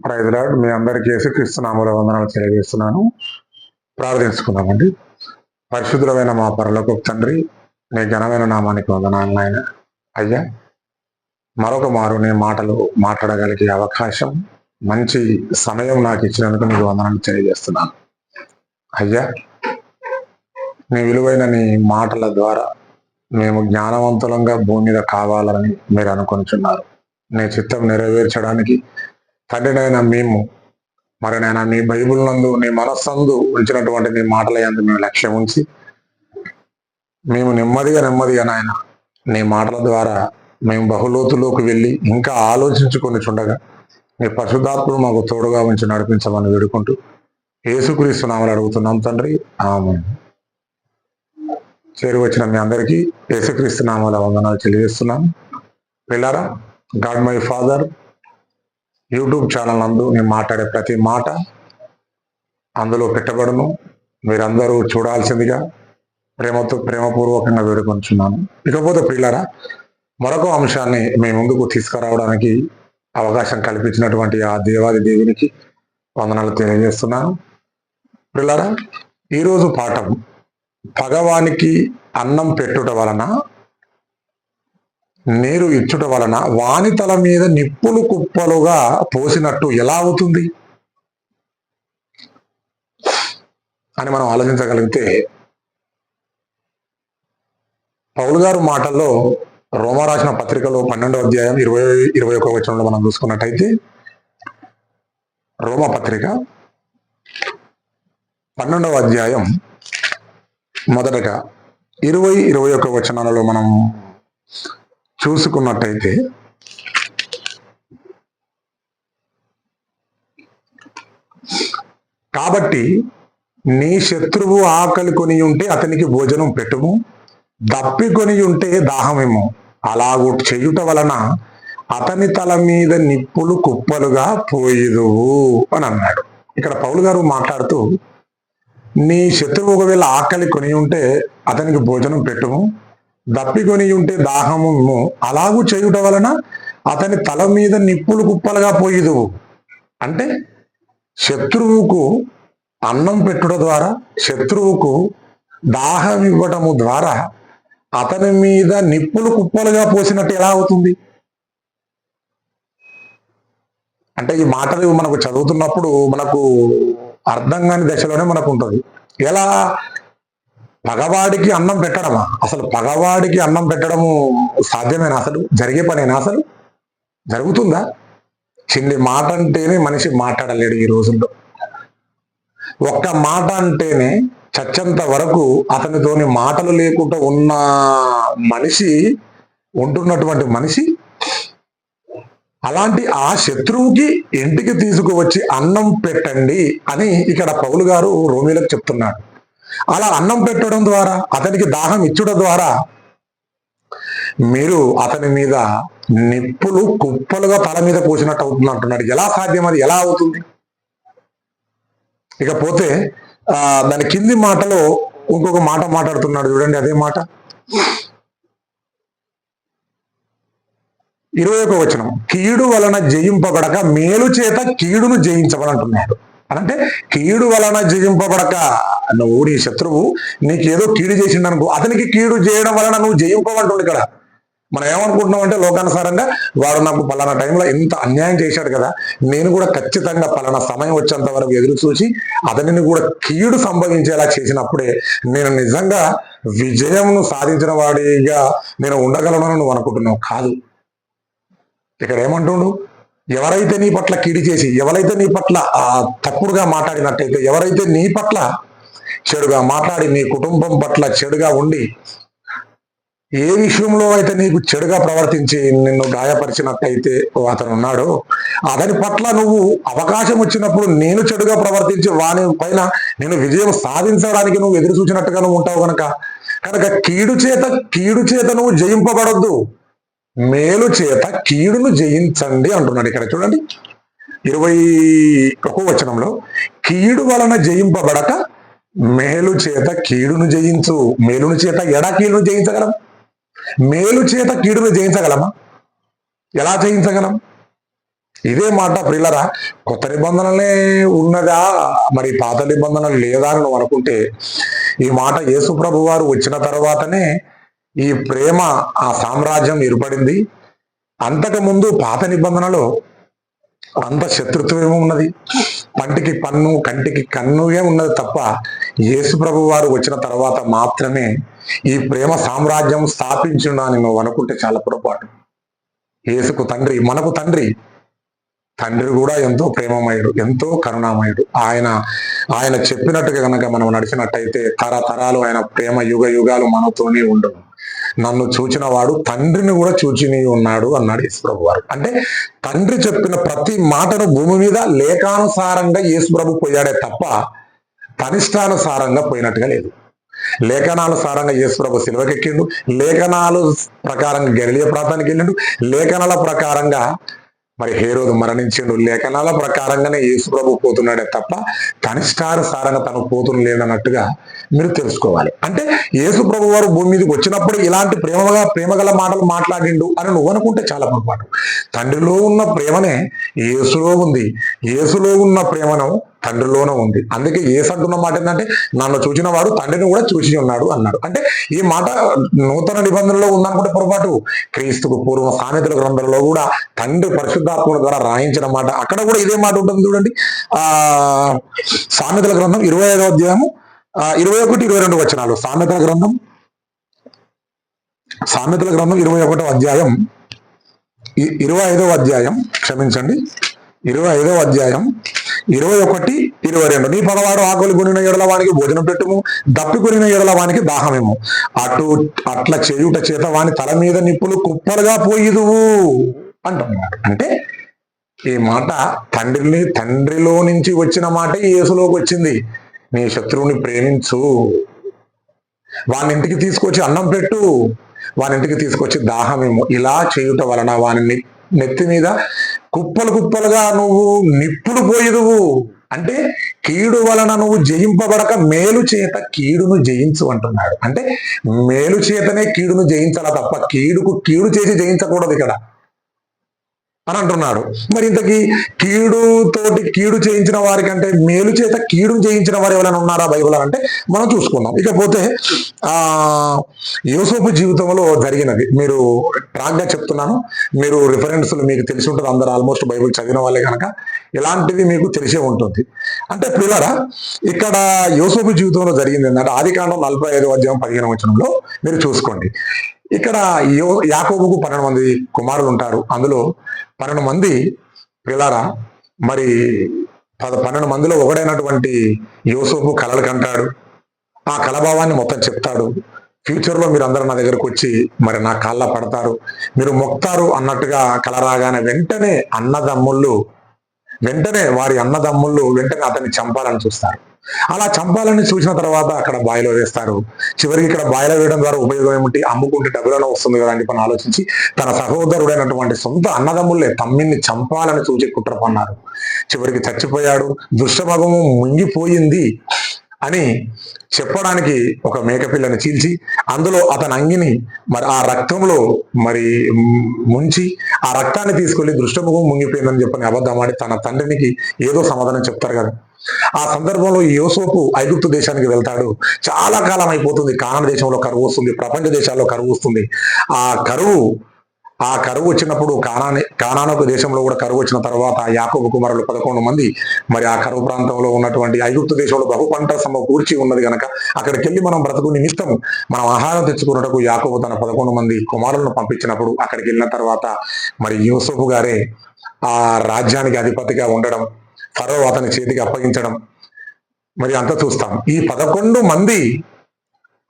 Praise lord. మీ అందరికీ యేసుక్రీస్తు నామములో వందనాలు తెలియజేస్తున్నాను. ప్రార్థించుకుందామండి. పరిశుద్ధులమైన మా పరలోకపు తండ్రి, నీ ఘనమైన నామానికి వందనాలు నాయన. అయ్యా, మరొక మారు నీ మాటలు మాట్లాడగలిగే అవకాశం, మంచి సమయం నాకు ఇచ్చినందుకు నీకు వందనాలు తెలియజేస్తున్నాను. అయ్యా, నీ విలువైన నీ మాటల ద్వారా మేము జ్ఞానవంతులంగా భూమి మీద కావాలని మీరు అనుకొనిచున్నారు. నీ చిత్తం నెరవేర్చడానికి తండ్రినైనా మేము మరి నైనా నీ బైబిల్ నందు నీ మనస్సందు ఉంచినటువంటి నీ మాటల యందు మేము లక్ష్యం ఉంచి మేము నెమ్మదిగా నాయన నీ మాటల ద్వారా మేము బహులోతులోకి వెళ్ళి ఇంకా ఆలోచించుకొని చుండగా నీ పరిశుద్ధాత్ముడు మాకు తోడుగా ఉంచి నడిపించమని వేడుకుంటూ యేసుక్రీస్తు నామములో అడుగుతున్నాం తండ్రి, ఆమేన్. చేరి వచ్చిన మీ అందరికీ యేసుక్రీస్తు నామములో వందనాలు తెలియజేస్తున్నాను. పిల్లరా, God my father YouTube channel నందు నేను మాట్లాడే ప్రతి మాట అందులో పెట్టబడును. మీరందరూ చూడాల్సిందిగా ప్రేమపూర్వకంగా వేడుకొంచున్నాను. ఇకపోతే పిల్లరా, మరొక అంశాన్ని మీ ముందుకు తీసుకురావడానికి అవకాశం కల్పించినటువంటి ఆ దేవాది దేవునికి వందనాలు తెలియజేస్తున్నాను. పిల్లరా, ఈరోజు పాఠం పగవానికి అన్నం పెట్టుట వలన నీరు ఇచ్చుట వలన వాని తల మీద నిప్పులు కుప్పలుగా పోసినట్టు ఎలా అవుతుంది అని మనం ఆలోచించగలిగితే, పౌలు గారు మాటల్లో రోమా రాసిన పత్రికలో 12వ అధ్యాయం 20-21 వచనంలో మనం చూసుకున్నట్టయితే, రోమా పత్రిక 12వ అధ్యాయం మొదటగా 20-21 వచనాలలో మనం చూసుకున్నట్టయితే, కాబట్టి నీ శత్రువు ఆకలి కొని ఉంటే అతనికి భోజనం పెట్టుము, దప్పికొని ఉంటే దాహమేమో, అలాగూ చేయుట వలన అతని తల మీద నిప్పులు కుప్పలుగా పోయిదువు అని అన్నాడు. ఇక్కడ పౌలు గారు మాట్లాడుతూ, నీ శత్రువు ఒకవేళ ఆకలి కొని ఉంటే అతనికి భోజనం పెట్టుము, దప్పికొని ఉంటే దాహము, అలాగూ చేయుట వలన అతని తల మీద నిప్పులు కుప్పలుగా పోయిదువు. అంటే శత్రువుకు అన్నం పెట్టుట ద్వారా, శత్రువుకు దాహం ఇవ్వటము ద్వారా అతని మీద నిప్పులు కుప్పలుగా పోసినట్టు ఎలా అవుతుంది అంటే, ఈ మాటలు మనకు చదువుతున్నప్పుడు మనకు అర్థం కాని దశలోనే మనకు ఉంటుంది. ఎలా పగవాడికి అన్నం పెట్టడమా? అసలు పగవాడికి అన్నం పెట్టడము సాధ్యమేనా? అసలు జరిగే పనేనా? అసలు జరుగుతుందా? చిన్ని మాట అంటేనే మనిషి మాట్లాడలేడు ఈ రోజుల్లో. ఒక్క మాట అంటేనే చచ్చంత వరకు అతనితోని మాటలు లేకుండా ఉన్న మనిషి, ఉంటున్నటువంటి మనిషి, అలాంటి ఆ శత్రువుకి ఇంటికి తీసుకువచ్చి అన్నం పెట్టండి అని ఇక్కడ పౌలు గారు రోమీలకు చెప్తున్నాడు. అలా అన్నం పెట్టడం ద్వారా, అతనికి దాహం ఇచ్చడం ద్వారా మీరు అతని మీద నిప్పులు కుప్పలుగా తల మీద పోసినట్టు అవుతుంది అంటున్నాడు. ఎలా సాధ్యం? అది ఎలా అవుతుంది? ఇకపోతే దాని కింది మాటలో ఇంకొక మాట మాట్లాడుతున్నాడు, చూడండి. అదే మాట 21వ వచనం, కీడు వలన జయింపబడక మేలు చేత కీడును జయించబడంటున్నాడు. అంటే కీడు వలన జయింపబడక, నువ్వు నీ శత్రువు నీకేదో కీడు చేసిండనుకో, అతనికి కీడు చేయడం వలన నువ్వు జయింపబడుతుంది. ఇక్కడ మనం ఏమనుకుంటున్నాం అంటే, లోకానుసారంగా వాడు నాకు పలానా టైంలో ఇంత అన్యాయం చేశాడు కదా, నేను కూడా ఖచ్చితంగా పలానా సమయం వచ్చేంత వరకు ఎదురు చూసి అతనిని కూడా కీడు సంభవించేలా చేసినప్పుడే నేను నిజంగా విజయంను సాధించిన వాడిగా నేను ఉండగలను నువ్వు అనుకుంటున్నావు. కాదు. ఇక్కడ ఏమంటుండు, ఎవరైతే నీ పట్ల కీడి చేసి, ఎవరైతే నీ పట్ల తప్పుడుగా మాట్లాడినట్టయితే, ఎవరైతే నీ పట్ల చెడుగా మాట్లాడి, నీ కుటుంబం పట్ల చెడుగా ఉండి, ఏ విషయంలో అయితే నీకు చెడుగా ప్రవర్తించి నిన్ను గాయపరిచినట్టయితే అతను ఉన్నాడో, అతని పట్ల నువ్వు అవకాశం వచ్చినప్పుడు నేను చెడుగా ప్రవర్తించి వాని పైన నేను విజయం సాధించడానికి నువ్వు ఎదురు చూసినట్టుగా నువ్వు ఉంటావు కనుక కీడు చేత నువ్వు జయింపబడొద్దు, మేలు చేత కీడును జయించండి అంటున్నాడు. ఇక్కడ చూడండి 21వ వచనంలో, కీడు వలన జయింపబడక మేలు చేత కీడును జయించు. మేలును చేత ఎడా కీడును జయించగలం? మేలు చేత కీడును జయించగలమా? ఎలా జయించగలం? ఇదే మాట ప్రియులరా, కొత్త నిబంధనలే ఉన్నదా, మరి పాత నిబంధనలు లేదా అని నువ్వు అనుకుంటే, ఈ మాట యేసు ప్రభు వారు వచ్చిన తర్వాతనే ఈ ప్రేమ ఆ సామ్రాజ్యం ఏర్పడింది. అంతకు ముందు పాత నిబంధనలో అంత శత్రుత్వమే ఉన్నది, పంటికి పన్ను కంటికి కన్నుగా ఉన్నది తప్ప యేసు ప్రభు వారు వచ్చిన తర్వాత మాత్రమే ఈ ప్రేమ సామ్రాజ్యం స్థాపించున్నా అని నువ్వు అనుకుంటే చాలా పొరపాటు. యేసుకు తండ్రి, మనకు తండ్రి, తండ్రి కూడా ఎంతో ప్రేమమయుడు, ఎంతో కరుణామయుడు. ఆయన చెప్పినట్టుగా కనుక మనం నడిచినట్టయితే తరతరాలు ఆయన ప్రేమ యుగ యుగాలు మనతోనే ఉండవు. నన్ను చూచిన వాడు తండ్రిని కూడా చూచిని ఉన్నాడు అన్నాడు యేసుప్రభు వారు. అంటే తండ్రి చెప్పిన ప్రతి మాటను భూమి మీద లేఖానుసారంగా యేసుప్రభు పోయాడే తప్ప తనిష్టానుసారంగా పోయినట్టుగా లేదు. లేఖనానుసారంగా యేసుప్రభు సిలువకెక్కిండు, లేఖనాలు ప్రకారంగా గలిలయ ప్రాంతానికి వెళ్ళిండు, లేఖనాల ప్రకారంగా మరి హేరోదు మరణించిండు, లేఖనాల ప్రకారంగానే యేసుప్రభు పోతున్నాడే తప్ప కనిష్టానుసారంగా తను పోతున్న లేదన్నట్టుగా మీరు తెలుసుకోవాలి. అంటే యేసుప్రభు వారు భూమి మీదకి వచ్చినప్పుడు ఇలాంటి ప్రేమగల మాటలు మాట్లాడిండు అని నువ్వు అనుకుంటే చాలా పొరపాటు. తండ్రిలో ఉన్న ప్రేమనే యేసులో ఉంది, యేసులో ఉన్న ప్రేమను తండ్రిలోనే ఉంది. అందుకే యేసు అంటున్న మాట ఏంటంటే, నన్ను చూచిన వాడు తండ్రిని కూడా చూసి ఉన్నాడు అన్నాడు. అంటే ఈ మాట నూతన నిబంధనలో ఉందనుకుంటే పొరపాటు. క్రీస్తుకు పూర్వ సామెతల గ్రంథంలో కూడా తండ్రి పరిశుద్ధాత్ముల ద్వారా రాయించిన మాట, అక్కడ కూడా ఇదే మాట ఉంటుంది చూడండి. సామెతల గ్రంథం 25వ అధ్యాయము 21, 22 వచనాలు. సామెతల గ్రంథం 21వ అధ్యాయం 25వ అధ్యాయం, క్షమించండి, 25వ అధ్యాయం 21, 22. నీ పగవాడు ఆకలి కొనిన ఎడల వానికి భోజనం పెట్టుము, దప్పి కొనిన ఎడల వానికి దాహమేము, అట్లా చేయుట చేత వాని తల మీద నిప్పులు కుప్పలుగా పోయిదువు అంటున్నాడు. అంటే ఈ మాట తండ్రిలో నుంచి వచ్చిన మాట యేసులోకి వచ్చింది. నీ శత్రువుని ప్రేమించు, వాని ఇంటికి తీసుకొచ్చి అన్నం పెట్టు, వాని ఇంటికి తీసుకొచ్చి దాహమేమో, ఇలా చేయుట వలన వాని నెత్తి మీద కుప్పలుగా నువ్వు నిప్పులు పోయిదువు. అంటే కీడు వలన నువ్వు జయింపబడక మేలు చేత కీడును జయించు అంటున్నాడు. అంటే మేలు చేతనే కీడును జయించాల తప్ప కీడు చేసి జయించకూడదు ఇక్కడ అని అంటున్నాడు. మరి ఇంతకీ కీడు చేయించిన వారికంటే మేలు చేత కీడు చేయించిన వారు ఎవరైనా ఉన్నారా బైబిల్ అంటే మనం చూసుకుందాం. ఇకపోతే యోసేపు జీవితంలో జరిగినది మీరు ట్రాక్గా చెప్తున్నాను, మీరు రిఫరెన్స్లు మీకు తెలిసి ఉంటుంది, అందరూ ఆల్మోస్ట్ బైబిల్ చదివిన వాళ్ళే కనుక ఇలాంటివి మీకు తెలిసే ఉంటుంది. అంటే పిల్లరా, ఇక్కడ యోసేపు జీవితంలో జరిగింది ఏంటంటే ఆదికాండం 45వ అధ్యాయం 15వ వచనంలో మీరు చూసుకోండి. ఇక్కడ యాకోబుకు 12 మంది కుమారులు ఉంటారు. అందులో 12 మంది పిల్లారా, మరి 12 మందిలో ఒకడైనటువంటి యోసేపు కలలు కంటాడు. ఆ కలభావాన్ని మొత్తం చెప్తాడు. ఫ్యూచర్ లో మీరు అందరూ నా దగ్గరకు వచ్చి మరి నా కాళ్ళ పడతారు, మీరు మొక్తారు అన్నట్టుగా కల రాగానే వెంటనే వారి అన్నదమ్ముళ్ళు వెంటనే అతన్ని చంపాలని చూస్తారు. అలా చంపాలని చూసిన తర్వాత అక్కడ బాయిలో వేస్తారు. చివరికి ఇక్కడ బాయిలో వేయడం ద్వారా ఉపయోగం ఏమిటి, అమ్ముకుంటే డబ్బులను వస్తుంది కదా అని పని ఆలోచించి తన సహోదరుడైనటువంటి సొంత అన్నదమ్ముళ్ళే తమ్మిని చంపాలని చూచి కుట్ర పన్నారు. చివరికి చచ్చిపోయాడు, దుష్టభగము ముంగిపోయింది అని చెప్పడానికి ఒక మేకపిల్లని చీల్చి అందులో అతని అంగిని మరి ఆ రక్తంలో మరి ముంచి ఆ రక్తాన్ని తీసుకెళ్లి దృష్టముఖం ముంగిపోయిందని చెప్పని అబద్ధమాడి తన తండ్రికి ఏదో సమాధానం చెప్తారు కదా. ఆ సందర్భంలో యోసేపు ఐగుప్తు దేశానికి వెళ్తాడు. చాలా కాలం అయిపోతుంది, కానాను దేశంలో కరువు వస్తుంది, ప్రపంచ దేశాల్లో కరువు వస్తుంది. ఆ కరువు వచ్చినప్పుడు కానాను దేశంలో కూడా కరువు వచ్చిన తర్వాత యాకోబు కుమారులు 11 మంది మరి ఆ కరువు ప్రాంతంలో ఉన్నటువంటి ఐగుప్తు దేశంలో బహు పంట సమకూర్చి ఉన్నది కనుక అక్కడికి వెళ్ళి మనం బ్రతుకు నిమిత్తం మనం ఆహారం తెచ్చుకున్నటకు యాకోబు తన 11 మంది కుమారులను పంపించినప్పుడు అక్కడికి వెళ్ళిన తర్వాత మరి యూసుఫ్ గారే ఆ రాజ్యానికి అధిపతిగా ఉండడం, ఫరో అతని చేతికి అప్పగించడం మరి అంతా చూస్తాం. ఈ 11 మంది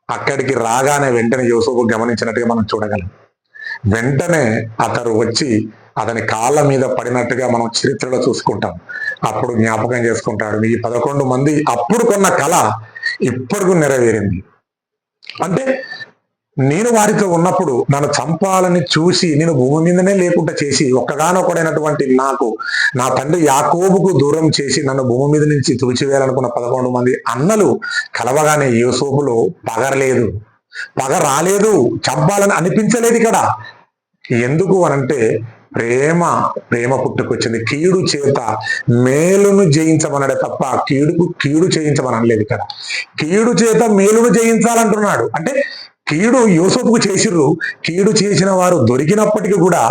అక్కడికి రాగానే వెంటనే యూసుఫ్ గమనించినట్టుగా మనం చూడగలం. వెంటనే అతడు వచ్చి అతని కాళ్ళ మీద పడినట్టుగా మనం చరిత్రలో చూసుకుంటాం. అప్పుడు జ్ఞాపకం చేసుకుంటాడు, ఈ 11 మంది అప్పుడు కొన్న కళ ఇప్పటికి నెరవేరింది. అంటే నేను వారితో ఉన్నప్పుడు నన్ను చంపాలని చూసి నేను భూమి మీదనే లేకుండా చేసి ఒక్కగానొక్కడైనటువంటి నా తండ్రి యాకోబుకు దూరం చేసి నన్ను భూమి మీద నుంచి తుడిచివేయాలనుకున్న 11 మంది అన్నలు కలవగానే యోసేపులో పగ రాలేదు, చంపాలని అనిపించలేదు ఇక్కడ. ఎందుకు అనంటే ప్రేమ పుట్టుకొచ్చింది. కీడు చేత మేలును జయించమన్నాడే తప్ప కీడు చేయించమని అనలేదు. ఇక్కడ కీడు చేత మేలును జయించాలంటున్నాడు. అంటే కీడు యోసేపుకు చేసిర్రు, కీడు చేసిన వారు దొరికినప్పటికీ కూడా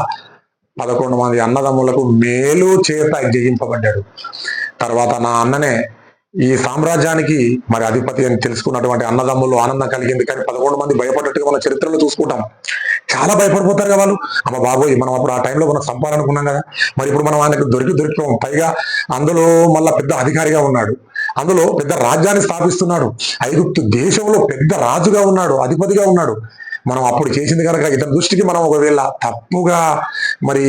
11 మంది అన్నదమ్ములకు మేలు చేత జయింపబడ్డాడు. తర్వాత నా అన్ననే ఈ సామ్రాజ్యానికి మరి అధిపతి అని తెలుసుకున్నటువంటి అన్నదమ్ములు ఆనందం కలిగింది. కానీ 11 మంది భయపడ్డట్టుగా మన చరిత్రలో చూసుకుంటాం. చాలా భయపడిపోతారు కదా వాళ్ళు. అమ్మ బాబోయ్, మనం అప్పుడు ఆ టైంలో మనం సంపాలనుకున్నాం కదా, మరి ఇప్పుడు మనం ఆయనకు దొరికిపోం. పైగా అందులో మళ్ళా పెద్ద అధికారిగా ఉన్నాడు, అందులో పెద్ద రాజ్యాన్ని స్థాపిస్తున్నాడు, ఐగుప్తు దేశంలో పెద్ద రాజుగా ఉన్నాడు, అధిపతిగా ఉన్నాడు. మనం అప్పుడు చేసింది కనుక ఇతని దృష్టికి మనం ఒకవేళ తప్పుగా మరి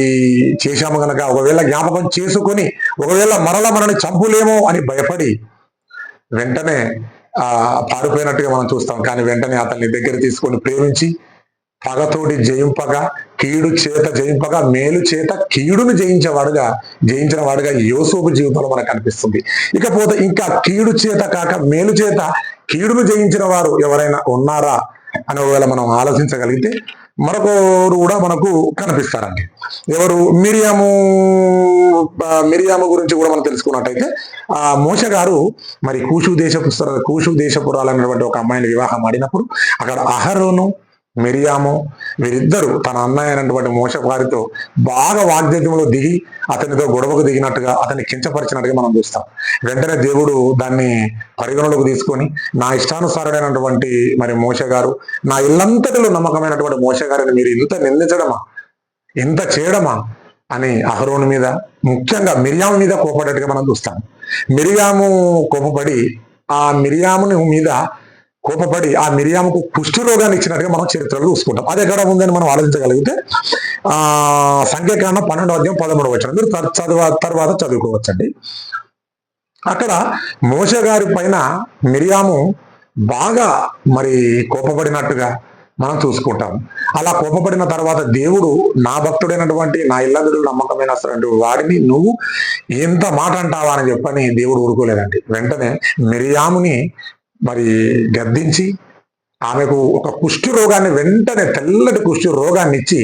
చేశాము కనుక, ఒకవేళ జ్ఞాపకం చేసుకొని ఒకవేళ మనల్ని చంపులేమో అని భయపడి వెంటనే పారిపోయినట్టుగా మనం చూస్తాం. కానీ వెంటనే అతన్ని దగ్గర తీసుకొని ప్రేమించి పగతోటి జయింపగా, కీడు చేత జయింపగా, మేలు చేత కీడును జయించిన వాడుగా యోసేపు జీవితంలో మనకు కనిపిస్తుంది. ఇకపోతే ఇంకా కీడు చేత కాక మేలు చేత కీడును జయించిన వారు ఎవరైనా ఉన్నారా అని ఒకవేళ మనం ఆలోచించగలిగితే మరొకరు కూడా మనకు కనిపిస్తారండి. ఎవరు? మిరియాము గురించి కూడా మనం తెలుసుకున్నట్టయితే మోషే గారు మరి కూషు దేశపురాలైనటువంటి ఒక అమ్మాయిని వివాహం ఆడినప్పుడు అక్కడ అహరోను మిరియాము వీరిద్దరు తన అన్నయ్య అయినటువంటి మోషే గారితో బాగా వాగ్దాత్యంలో దిగి అతనితో గొడవకు దిగినట్టుగా, అతన్ని కించపరిచినట్టుగా మనం చూస్తాం. వెంటనే దేవుడు దాన్ని పరిగణలోకి తీసుకొని నా ఇష్టానుసారుడైనటువంటి మరి మోషే గారు, నా ఇల్లంతటిలో నమ్మకమైనటువంటి మోషే గారిని మీరు ఇంత నిందించడమా, ఇంత చేయడమా అని అహరోను మీద, ముఖ్యంగా మిరియాము మీద కోపడేట్టుగా మనం చూస్తాం. మిరియాము కోపపడి ఆ మిరియాముకు కుష్ఠు రోగాన్ని ఇచ్చినట్టుగా మనం చరిత్రలో చూసుకుంటాం. అది ఎక్కడ ఉందని మనం ఆలోచించగలిగితే సంఖ్యాకాండం 12:13 మీరు తర్వాత చదువుకోవచ్చండి. అక్కడ మోషే గారి పైన మిరియాము బాగా మరి కోపపడినట్టుగా మనం చూసుకుంటాం. అలా కోపపడిన తర్వాత దేవుడు నా భక్తుడైనటువంటి నా ఇల్లందుడు నమ్మకమైన వాడిని నువ్వు ఎంత మాట అంటావా అని చెప్పని దేవుడు ఊరుకోలేదండి. వెంటనే మిరియాముని మరి గద్దించి ఆమెకు ఒక కుష్ఠు రోగాన్ని, వెంటనే తెల్లటి కుష్ఠు రోగాన్ని ఇచ్చి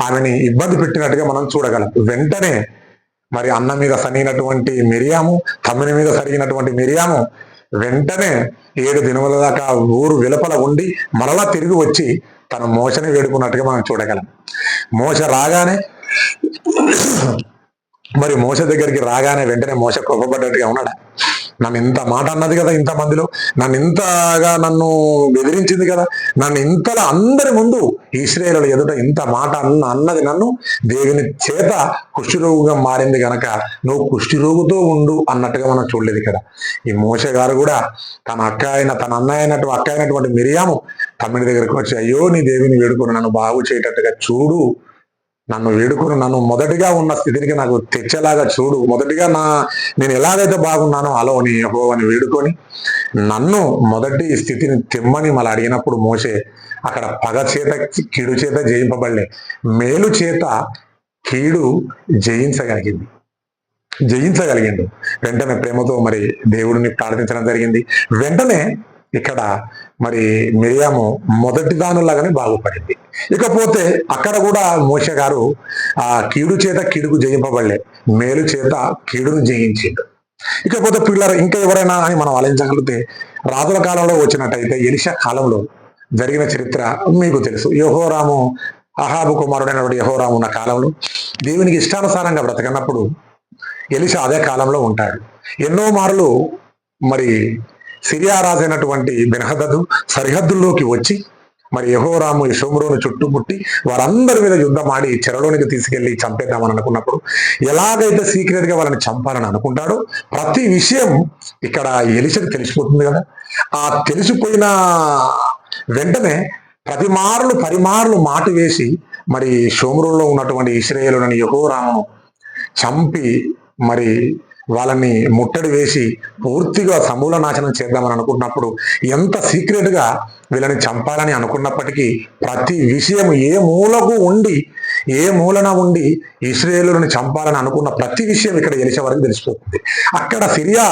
ఆమెని ఇబ్బంది పెట్టినట్టుగా మనం చూడగలం. వెంటనే మరి అన్న మీద సరిగినటువంటి మిరియాము, తమ్ముని మీద సరిగినటువంటి మిరియాము వెంటనే 7 దినముల దాకా ఊరు వెలుపల ఉండి మరలా తిరిగి వచ్చి తన మోసని వేడుకున్నట్టుగా మనం చూడగలం. మోస దగ్గరికి రాగానే వెంటనే మోస కోపపడ్డట్టుగా ఉన్నాడా? నన్ను ఇంత మాట అన్నది కదా, ఇంతమందిలో నన్ను బెదిరించింది కదా, నన్ను ఇంతలా అందరి ముందు ఇశ్రాయేలుల ఎదుట ఇంత మాట అన్నది నన్ను దేవుని చేత కుష్ఠరోగిగా మారింది గనక నువ్వు కుష్ఠరోగుతో ఉండు అన్నట్టుగా మనం చూడలేదు ఇక్కడ. ఈ మోషే గారు కూడా తన అన్నయ్య అయినటువంటి మిరియాము తమ్ముడి దగ్గరికి వచ్చి, అయ్యో నీ దేవుని వేడుకొని నన్ను బాగు చేయటట్టుగా చూడు, నన్ను వేడుకొని నన్ను మొదటిగా ఉన్న స్థితికి నాకు తెచ్చేలాగా చూడు, మొదటిగా నేను ఎలాగైతే బాగున్నానో అలా నీ యెహోవాని వేడుకొని నన్ను మొదటి స్థితిని తెమ్మని మళ్ళీ అడిగినప్పుడు మోషే అక్కడ పగ చేత కీడు చేత జయింపబడలే, మేలు చేత కీడు జయించగలిగిండు. వెంటనే ప్రేమతో మరి దేవుడిని ప్రార్థించడం జరిగింది. వెంటనే ఇక్కడ మరి మిరియాము మొదటి దానిలాగానే బాగుపడింది. ఇకపోతే అక్కడ కూడా మోషే గారు కీడు చేత కీడుకు జయింపబడలే, మేలు చేత కీడును జయించిండు. ఇకపోతే పిల్లలు ఇంకా ఎవరైనా అని మనం ఆలోచించగలిగితే రాజుల కాలంలో వచ్చినట్టయితే ఎలీషా కాలంలో జరిగిన చరిత్ర మీకు తెలుసు. యెహోరాము అహాబు కుమారుడైనటువంటి యెహోరాము ఉన్న కాలంలో దేవునికి ఇష్టానుసారంగా బ్రతకన్నప్పుడు ఎలీషా అదే కాలంలో ఉంటాడు. ఎన్నో మార్లు మరి సిరియా రాజైనటువంటి బెన్హదదు సరిహద్దుల్లోకి వచ్చి మరి యెహోరాము షోమ్రోను చుట్టుముట్టి వారందరి మీద యుద్ధం ఆడి చెరలోనికి తీసుకెళ్లి చంపేద్దామని అనుకున్నప్పుడు ఎలాగైతే సీక్రెట్ గా వాళ్ళని చంపాలని అనుకుంటాడో ప్రతి విషయం ఇక్కడ ఎలీషాకి తెలిసిపోతుంది కదా. ఆ తెలిసిపోయిన వెంటనే పరిమార్లు మాటు వేసి మరి షోమ్రోన్లో ఉన్నటువంటి ఇశ్రాయేలుని యెహోరామును చంపి మరి వాళ్ళని ముట్టడి వేసి పూర్తిగా సమూల నాశనం చేద్దామని అనుకున్నప్పుడు ఎంత సీక్రెట్ గా వీళ్ళని చంపాలని అనుకున్నప్పటికీ ప్రతి విషయం ఏ మూలన ఉండి ఇశ్రాయేలుని చంపాలని అనుకున్న ప్రతి విషయం ఇక్కడ ఎలీషా వరకు తెలిసిపోతుంది. అక్కడ సిరియా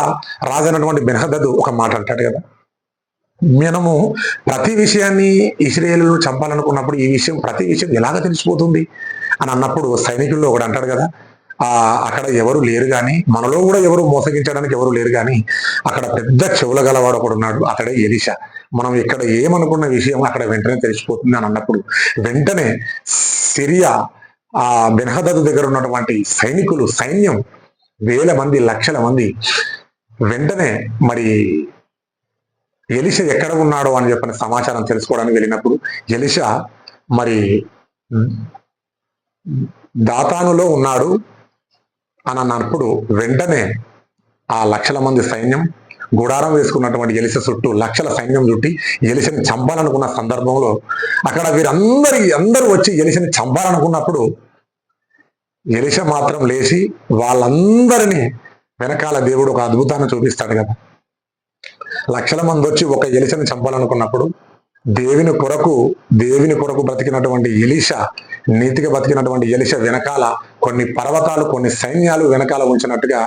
రాజైనటువంటి బెన్హదదు ఒక మాట అంటాడు కదా, మనము ప్రతి విషయాన్ని ఇశ్రాయేలును చంపాలనుకున్నప్పుడు ప్రతి విషయం ఎలాగ తెలిసిపోతుంది అని అన్నప్పుడు సైనికుల్లో ఒకడు అంటాడు కదా, అక్కడ ఎవరు లేరు కానీ, మనలో కూడా ఎవరు మోసగించడానికి ఎవరు లేరు కానీ అక్కడ పెద్ద చెవుల గలవాడు ఒకడు ఉన్నాడు, అక్కడే ఎలీషా. మనం ఇక్కడ ఏమనుకున్న విషయం అక్కడ వెంటనే తెలిసిపోతుంది అని అన్నప్పుడు వెంటనే సిరియా ఆ బెన్హదదు దగ్గర ఉన్నటువంటి సైన్యం వేల మంది, లక్షల మంది వెంటనే మరి ఎలీషా ఎక్కడ ఉన్నాడో అని చెప్పిన సమాచారం తెలుసుకోవడానికి వెళ్ళినప్పుడు ఎలీషా మరి దాతానులో ఉన్నాడు అని అన్నప్పుడు వెంటనే ఆ లక్షల మంది సైన్యం గుడారం వేసుకున్నటువంటి ఎలీషా చుట్టూ లక్షల సైన్యం చుట్టి ఎలీషాని చంపాలనుకున్న సందర్భంలో అక్కడ అందరూ వచ్చి ఎలీషాని చంపాలనుకున్నప్పుడు ఎలీషా మాత్రం లేచి వాళ్ళందరినీ వెనకాల దేవుడు ఒక అద్భుతాన్ని చూపిస్తాడు కదా. లక్షల మంది వచ్చి ఒక ఎలీషాని చంపాలనుకున్నప్పుడు దేవుని కొరకు బ్రతికినటువంటి ఎలీషా, నీతిగా బ్రతికినటువంటి ఎలీషా వెనకాల కొన్ని పర్వతాలు, కొన్ని సైన్యాలు వెనకాల ఉంచినట్టుగా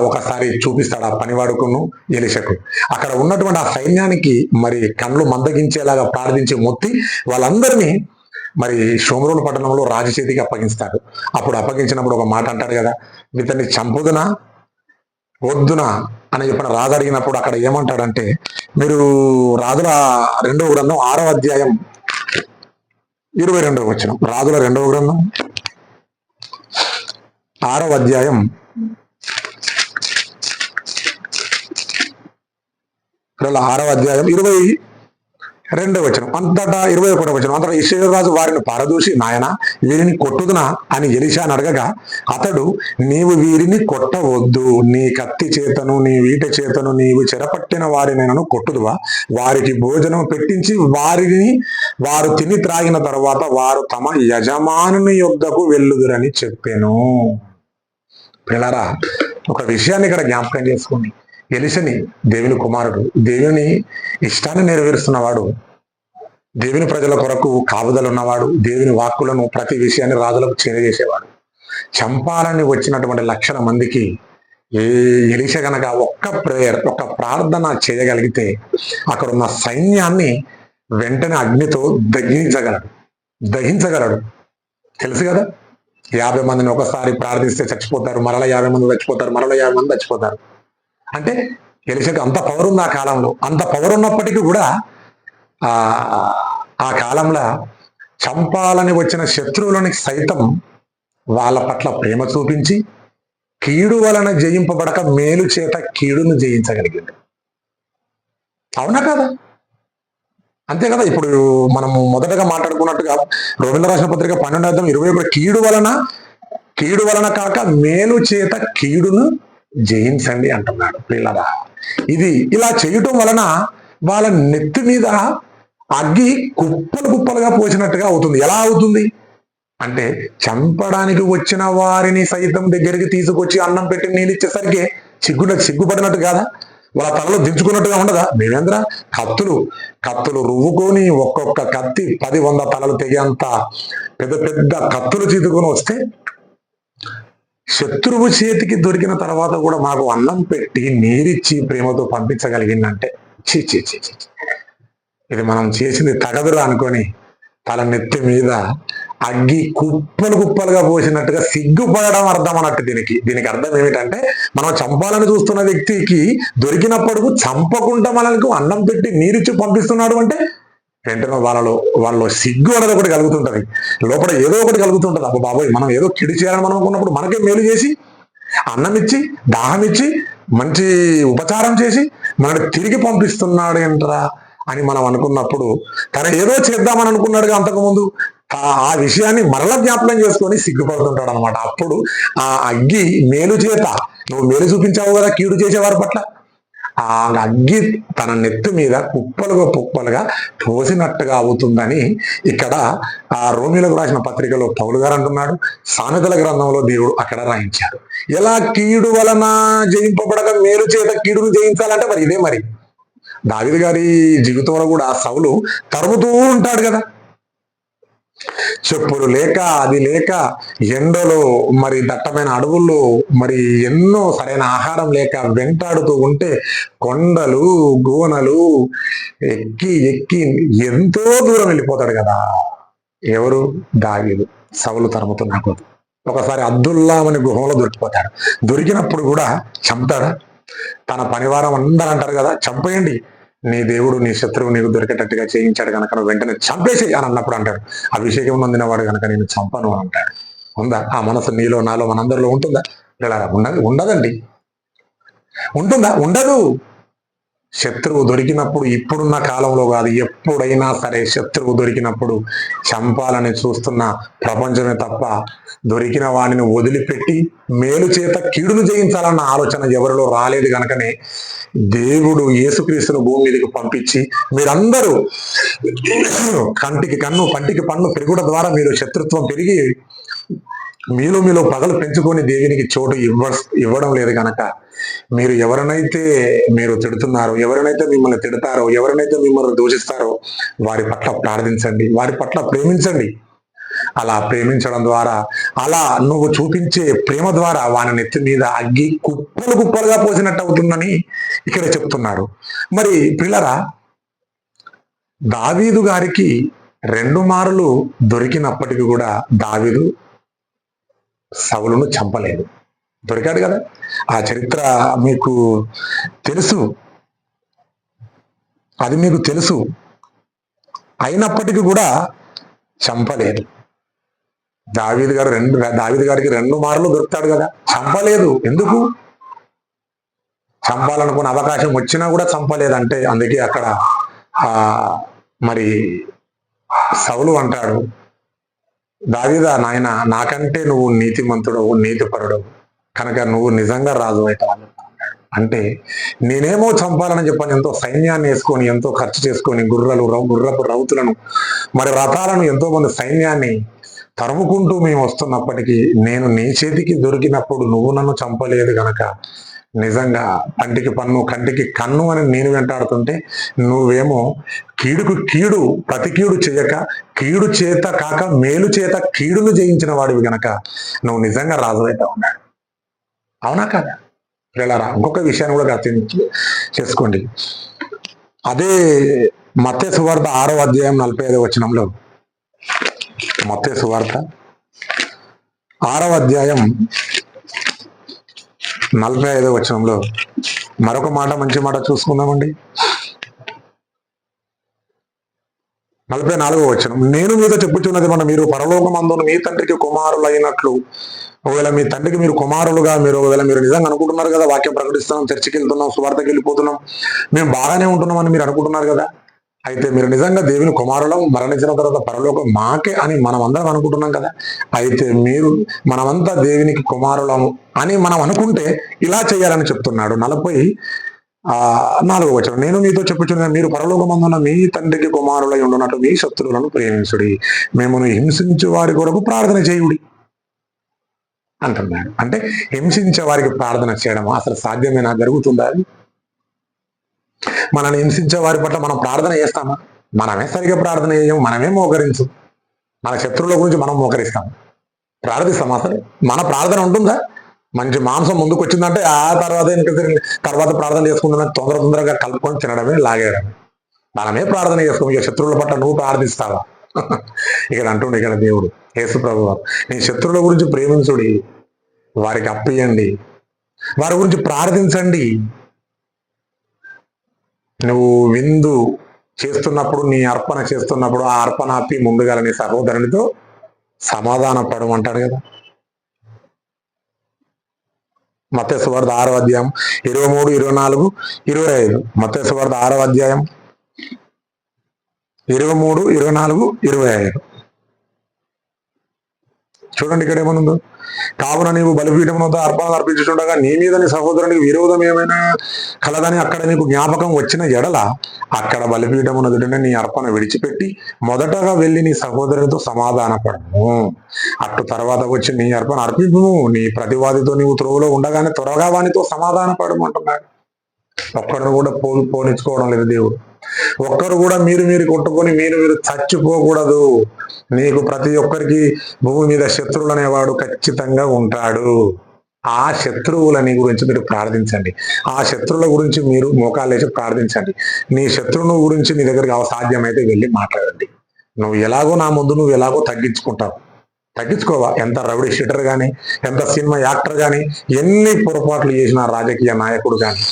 ఒకసారి చూపిస్తాడు ఆ పనివాడుకును ఎలీషాకు. అక్కడ ఉన్నటువంటి ఆ సైన్యానికి మరి కళ్ళు మందగించేలాగా ప్రార్థించి మొత్తి వాళ్ళందరినీ మరి షోమ్రోను పట్టణంలో రాజు చేతికి అప్పగిస్తాడు. అప్పుడు అప్పగించినప్పుడు ఒక మాట అంటాడు కదా, ఇతన్ని చంపుదునా వద్దునా అని చెప్పిన రాజు అడిగినప్పుడు అక్కడ ఏమంటాడంటే, మీరు రాజుల 2వ గ్రంథం 6వ అధ్యాయం 22వ వచనం, రాజుల 2వ గ్రంథం 6వ అధ్యాయం 22వ వచనం అంతటా 21వ వచనం, అంతటా ఇశ్రాయేలు రాజు వారిని పారదూసి, నాయన వీరిని కొట్టుదునా అని ఎలీషాను అడగగా అతడు, నీవు వీరిని కొట్టవద్దు, నీ కత్తి చేతను నీ వీట చేతను నీవు చెరపట్టిన వారినైనను కొట్టుదువా, వారికి భోజనం పెట్టించి వారు తిని త్రాగిన తర్వాత వారు తమ యజమానుని యొద్దకు వెళ్ళుదురని చెప్పాను. పిల్లరా, ఒక విషయాన్ని ఇక్కడ జ్ఞాపకం చేసుకోండి. ఎలీషాని దేవుని కుమారుడు, దేవుని ఇష్టాన్ని నెరవేరుస్తున్నవాడు, దేవుని ప్రజల కొరకు కాపుదలు ఉన్నవాడు, దేవుని వాక్కులను ప్రతి విషయాన్ని రాజులకు చేరజేసేవాడు. చంపాలని వచ్చినటువంటి లక్షల మందికి ఎలీషా గనక ఒక్క ప్రేయర్, ఒక్క ప్రార్థన చేయగలిగితే అక్కడ ఉన్న సైన్యాన్ని వెంటనే అగ్నితో దహించగలడు. తెలుసు కదా, 50 మందిని ఒకసారి ప్రార్థిస్తే చచ్చిపోతారు, మరలా 50 మంది చచ్చిపోతారు, మరలా 50 మంది చచ్చిపోతారు. అంటే ఎలీషాకి అంత పవర్ ఉంది ఆ కాలంలో. అంత పవర్ ఉన్నప్పటికీ కూడా ఆ కాలంలో చంపాలని వచ్చిన శత్రువులని సైతం వాళ్ళ పట్ల ప్రేమ చూపించి కీడు వలన జయింపబడక మేలు చేత కీడును జయించగలిగాడు. అవునా కదా? అంతే కదా. ఇప్పుడు మనము మొదటగా మాట్లాడుకున్నట్టుగా రోమిల రాసిన పత్రిక 12:21 కీడు వలన కాక మేలు చేత కీడును జయించండి అంటున్నాడు. పిల్లరా, ఇది ఇలా చేయటం వలన వాళ్ళ నెత్తి మీద అగ్గి కుప్పలుగా పోసినట్టుగా అవుతుంది. ఎలా అవుతుంది అంటే, చంపడానికి వచ్చిన వారిని సైతం దగ్గరికి తీసుకొచ్చి అన్నం పెట్టి నీళ్ళు ఇచ్చేసరికి సిగ్గుపడినట్టు కాదా? వాళ్ళ తలలో దించుకున్నట్టుగా ఉండదా? మేమేంద్ర కత్తులు రువ్వుకొని ఒక్కొక్క కత్తి 10-100 తలలు తెగేంత పెద్ద పెద్ద కత్తులు చీతుకొని వస్తే శత్రువు చేతికి దొరికిన తర్వాత కూడా మాకు అన్నం పెట్టి నీరిచ్చి ప్రేమతో పంపించగలిగిందంటే చీ, ఇది మనం చేసింది తగదురా అనుకొని తల నెత్తి మీద అగ్గి కుప్పలుగా పోసినట్టుగా సిగ్గుపడడం అర్థం అన్నట్టు. దీనికి అర్థం ఏమిటంటే, మనం చంపాలని చూస్తున్న వ్యక్తికి దొరికినప్పుడు చంపకుండా మనకు అన్నం పెట్టి నీరిచ్చి పంపిస్తున్నాడు అంటే వెంటనే వాళ్ళలో సిగ్గు అనేది ఒకటి కలుగుతుంటది, లోపల ఏదో ఒకటి కలుగుతుంటది. అబ్బా బాబోయ్, మనం ఏదో కిడి చేయాలని మనం అనుకున్నప్పుడు మనకే మేలు చేసి అన్నం ఇచ్చి దాహం ఇచ్చి మంచి ఉపచారం చేసి మనకి తిరిగి పంపిస్తున్నాడు ఏంట్రా అని మనం అనుకున్నప్పుడు, తన ఏదో చేద్దామని అనుకున్నాడుగా అంతకుముందు, ఆ విషయాన్ని మరల జ్ఞాపకం చేసుకొని సిగ్గుపడుతుంటాడు అనమాట. అప్పుడు ఆ అగ్గి మేలు చేత, నువ్వు మేలు చూపించావు కదా కీడు చేసేవారి పట్ల, ఆ అగ్గి తన నెత్తి మీద కుప్పలుగా పోసినట్టుగా అవుతుందని ఇక్కడ ఆ రోమిలకు రాసిన పత్రికలో పౌలు గారు అంటున్నాడు. సామెతల గ్రంథంలో దేవుడు అక్కడ రాయించాడు. ఎలా కీడు వలన జయింపబడక మేలు చేత కీడును జయించాలంటే మరి ఇదే. మరి దావీదు గారి జీవితంలో కూడా సౌలు తరుముతూ ఉంటాడు కదా, చెప్పులు లేక అది లేక ఎండలో మరి దట్టమైన అడవుల్లో మరి ఎన్నో సరైన ఆహారం లేక వెంటాడుతూ ఉంటే కొండలు గోనలు ఎక్కి ఎంతో దూరం వెళ్ళిపోతాడు కదా. ఎవరు? దావీదు. సౌలు తరుముతున్నా కొద్ది ఒకసారి అబ్దుల్లామని గుహంలో దొరికిపోతాడు. దొరికినప్పుడు కూడా చంపుతాడా? తన పనివారం అందరూ అంటారు కదా, చంపేయండి, నీ దేవుడు నీ శత్రువు నీకు దొరికేటట్టుగా చేయించాడు కనుక వెంటనే చంపేసి అని అన్నప్పుడు అంటాడు, అభిషేకం పొందిన వాడు కనుక నేను చంపను అని అంటాడు. ఉందా ఆ మనసు నీలో నాలో మనందరిలో? ఉంటుందా? ఉండదండి. ఉంటుందా? ఉండదు. శత్రువు దొరికినప్పుడు, ఇప్పుడున్న కాలంలో కాదు, ఎప్పుడైనా సరే శత్రువు దొరికినప్పుడు చంపాలని చూస్తున్న ప్రపంచమే తప్ప దొరికిన వాడిని వదిలిపెట్టి మేలు చేత కీడును జయించాలన్న ఆలోచన ఎవరిలో రాలేదు కనుకనే దేవుడు యేసుక్రీస్తును భూమి మీదకి పంపించి మీరందరూ కంటికి కన్ను పంటికి పన్ను పెరుగుట ద్వారా మీరు శత్రుత్వం పెరిగి మీలో పగలు పెంచుకొని దేవునికి చోటు ఇవ్వడం లేదు కనుక మీరు ఎవరినైతే మీరు తిడుతున్నారో, ఎవరినైతే మిమ్మల్ని తిడతారో, ఎవరినైతే మిమ్మల్ని దూషిస్తారో వారి పట్ల ప్రార్థించండి, వారి పట్ల ప్రేమించండి. అలా ప్రేమించడం ద్వారా, అలా నువ్వు చూపించే ప్రేమ ద్వారా వాని నెత్తి మీద అగ్గి కుప్పలు కుప్పలుగా పోసినట్టు అవుతుందని ఇక్కడ చెప్తున్నాడు. మరి పిల్లరా, దావీదు గారికి 2 మారులు దొరికినప్పటికీ కూడా దావీదు సౌలును చంపలేదు. దొరికాడు కదా, ఆ చరిత్ర మీకు తెలుసు, అది మీకు తెలుసు. అయినప్పటికీ కూడా చంపలేదు. దావీదు గారికి 2 మారులు దొరుకుతాడు కదా, చంపలేదు. ఎందుకు? చంపాలనుకున్న అవకాశం వచ్చినా కూడా చంపలేదంటే అందుకే అక్కడ మరి సౌలు అంటాడు, దావీదా నాయన, నాకంటే నువ్వు నీతిమంతుడవు, నీతిపరుడు కనుక నువ్వు నిజంగా రాజు అవుతావు. అంటే నేనేమో చంపాలని చెప్పని ఎంతో సైన్యాన్ని వేసుకొని, ఎంతో ఖర్చు చేసుకొని, గుర్రపు రౌతులను మరి రథాలను, ఎంతో మంది సైన్యాన్ని తరుముకుంటూ మేము వస్తున్నప్పటికీ నేను నీ చేతికి దొరికినప్పుడు నువ్వు నన్ను చంపలేదు గనక నిజంగా పంటికి పన్ను కంటికి కన్ను అని నేను వెంటాడుతుంటే నువ్వేమో కీడుకు కీడు ప్రతి కీడు చేయక కీడు చేత కాక మేలు చేత కీడును జయించిన వాడివి గనక నువ్వు నిజంగా రాజు అయితే ఉన్నాడు. అవునా కాదా? పిల్లరా, ఇంకొక విషయాన్ని కూడా అర్థం చేసుకోండి. అదే మత్తయి సువార్త 6వ అధ్యాయం 45వ వచనంలో, మత్తయి సువార్త 6వ అధ్యాయం 45వ వచనంలో మరొక మాట, మంచి మాట చూసుకుందామండి. 44వ వచనం, నేను మీతో చెప్పుచున్నది మన మీరు పరలోకమందున మీ తండ్రికి కుమారులు అయినట్లు. ఒకవేళ మీ తండ్రికి మీరు కుమారులుగా, ఒకవేళ మీరు నిజంగా అనుకుంటున్నారు కదా, వాక్యం ప్రకటిస్తున్నాం, చర్చికి వెళ్తున్నాం, సువార్తకి వెళ్ళిపోతున్నాం, మేము బాగానే ఉంటున్నామని మీరు అనుకుంటున్నారు కదా, అయితే మీరు నిజంగా దేవుని కుమారులం, మరణించిన తర్వాత పరలోకం మాకే అని మనం అందరం అనుకుంటున్నాం కదా, అయితే మీరు మనమంతా దేవునికి కుమారులం అని మనం అనుకుంటే ఇలా చేయాలని చెప్తున్నాడు. 44వ వచనం, నేను మీతో చెప్పుచున్న మీరు పరలోకమందున మీ తండ్రికి కుమారులై ఉండునట్లు మీ శత్రువులను ప్రేమించుడి, మిమ్మల్ని హింసించు వారి కొరకు ప్రార్థన చేయుడి అంటున్నాడు. అంటే హింసించే వారికి ప్రార్థన చేయడం అసలు సాధ్యమేనా? జరుగుతుందా? అది మనల్ని హింసించే వారి పట్ల మనం ప్రార్థన చేస్తామా? మనమే సరిగా ప్రార్థన చేయం, మనమే మోకరించు. మన శత్రువుల గురించి మనం మోకరిస్తాం, ప్రార్థిస్తాం. అసలు మన ప్రార్థన ఉంటుందా? మంచి మాంసం ముందుకు వచ్చిందంటే ఆ తర్వాత ప్రార్థన చేసుకుంటున్నా తొందరగా కలుపుకొని తినడమే, లాగేయడమే. మనమే ప్రార్థన చేసుకోం. ఇక శత్రువుల పట్ల నువ్వు ప్రార్థిస్తావా? ఇక్కడ అంటుండే ఇక్కడ దేవుడు యేసు ప్రభు వారు, నీ శత్రువుల గురించి ప్రేమించుడి, వారికి అప్పియండి, వారి గురించి ప్రార్థించండి. నువ్వు విందు చేస్తున్నప్పుడు, నీ అర్పణ చేస్తున్నప్పుడు ఆ అర్పణ ఆపి ముందుగా నీ సహోదరునితో సమాధాన పడమంటాడు కదా. మత్తయి సువార్త 6వ అధ్యాయం 23, 24, 25. మత్తయి సువార్త 6వ అధ్యాయం 23, 24, 25. చూడండి ఇక్కడ ఏమనుందో, కావున నీవు బలిపీఠం వద్ద అర్పణలు అర్పించుండగా నీ మీద నీ సహోదరునికి విరోధం ఏమైనా కలదని అక్కడ నీకు జ్ఞాపకం వచ్చిన ఎడల అక్కడ బలిపీఠమునదుటనే నీ అర్పణ విడిచిపెట్టి మొదటగా వెళ్ళి నీ సహోదరునితో సమాధానపడము, అటు తర్వాత వచ్చి నీ అర్పణ అర్పింపు, నీ ప్రతివాదితో నీవు త్రోవలో ఉండగానే త్వరగా వానితో సమాధానపడము అంటున్నాడు. ఒక్కడిని కూడా పోనిచ్చుకోవడం లేదు దేవుడు. ఒక్కరు కూడా మీరు కొట్టుకొని మీరు చచ్చిపోకూడదు. నీకు ప్రతి ఒక్కరికి భూమి మీద శత్రువులు అనేవాడు ఖచ్చితంగా ఉంటాడు. ఆ శత్రువులని గురించి మీరు ప్రార్థించండి. ఆ శత్రువుల గురించి మీరు మోకాలేసి ప్రార్థించండి. నీ శత్రువుల గురించి నీ దగ్గరికి సాధ్యమైతే వెళ్ళి మాట్లాడండి. నువ్వు ఎలాగో నా ముందు నువ్వు ఎలాగో తగ్గించుకుంటావు, తగ్గించుకోవా. ఎంత రౌడీ షీటర్ కానీ, ఎంత సినిమా యాక్టర్ కానీ, ఎన్ని పొరపాట్లు చేసిన రాజకీయ నాయకుడు కానీ,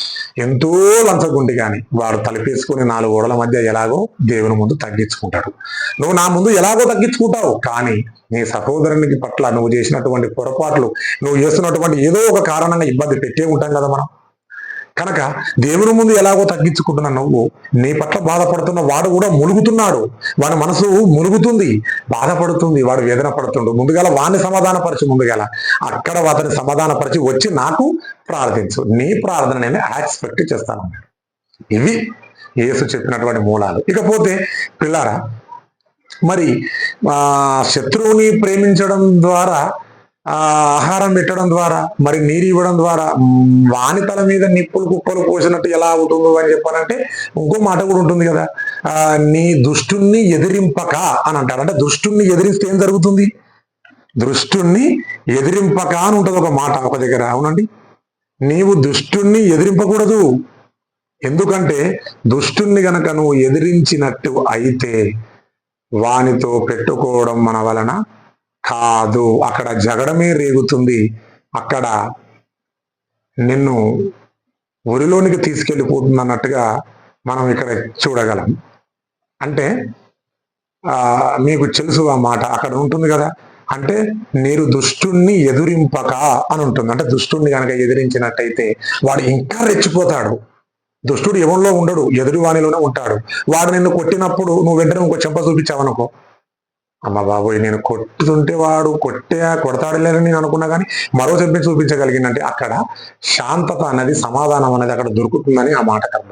ఎంతో లంచగుండి కానీ, వాడు తలపేసుకుని 4 గోడల మధ్య ఎలాగో దేవుని ముందు తగ్గించుకుంటాడు. నువ్వు నా ముందు ఎలాగో తగ్గించుకుంటావు, కానీ నీ సహోదరునికి పట్ల నువ్వు చేసినటువంటి పొరపాట్లు, నువ్వు చేస్తున్నటువంటి ఏదో ఒక కారణంగా ఇబ్బంది పెట్టే ఉంటాం కదా మనం. కనుక దేవుని ముందు ఎలాగో తగ్గించుకుంటున్నా నువ్వు, నీ పట్ల బాధపడుతున్న వాడు కూడా ములుగుతున్నాడు. వాడి మనసు ములుగుతుంది, బాధపడుతుంది, వాడు వేదన పడుతుండు. ముందుగాల వాడిని సమాధానపరచు. ముందుగాల అక్కడ అతని సమాధానపరిచి వచ్చి నాకు ప్రార్థించు. నీ ప్రార్థన నేను యాక్సెప్ట్ చేస్తాను. ఇవి యేసు చెప్పినటువంటి మూలాలు. ఇకపోతే పిల్లారా, మరి శత్రువుని ప్రేమించడం ద్వారా, ఆహారం పెట్టడం ద్వారా, మరి నీరు ఇవ్వడం ద్వారా వాని తల మీద నిప్పులు కుప్పలు పోసినట్టు ఎలా అవుతుందో అని చెప్పాలంటే ఇంకో మాట కూడా ఉంటుంది కదా, నీ దుష్టుణ్ణి ఎదిరింపక అని అంటారు. అంటే దుష్టుణ్ణి ఎదిరిస్తే ఏం జరుగుతుంది? దుష్టుణ్ణి ఎదిరింపక అని ఉంటుంది ఒక మాట ఒక దగ్గర. అవునండి, నీవు దుష్టుణ్ణి ఎదిరింపకూడదు. ఎందుకంటే దుష్టుణ్ణి గనక నువ్వు ఎదిరించినట్టు అయితే వానితో పెట్టుకోవడం మన వలన కాదు. అక్కడ జగడమే రేగుతుంది. అక్కడ నిన్ను ఉరిలోనికి తీసుకెళ్ళిపోతుంది అన్నట్టుగా మనం ఇక్కడ చూడగలం. అంటే మీకు తెలుసు ఆ మాట అక్కడ ఉంటుంది కదా. అంటే మీరు దుష్టుణ్ణి ఎదురింపక అని ఉంటుంది. అంటే దుష్టుణ్ణి కనుక ఎదిరించినట్టయితే వాడు ఇంకా రెచ్చిపోతాడు. దుష్టుడు ఎవరిలో ఉండడు, ఎదురు వాణిలోనే ఉంటాడు. వాడు నిన్ను కొట్టినప్పుడు నువ్వు వెంటనే ఇంకో చెంప చూపించావనుకో, అమ్మ బాబోయ్ నేను కొట్టుతుంటే వాడు కొడతాడలేదని నేను అనుకున్నా, కానీ మరో చెప్పి చూపించగలిగిందంటే అక్కడ శాంతత అనేది, సమాధానం అనేది అక్కడ దొరుకుతుందని ఆ మాట కర్మ.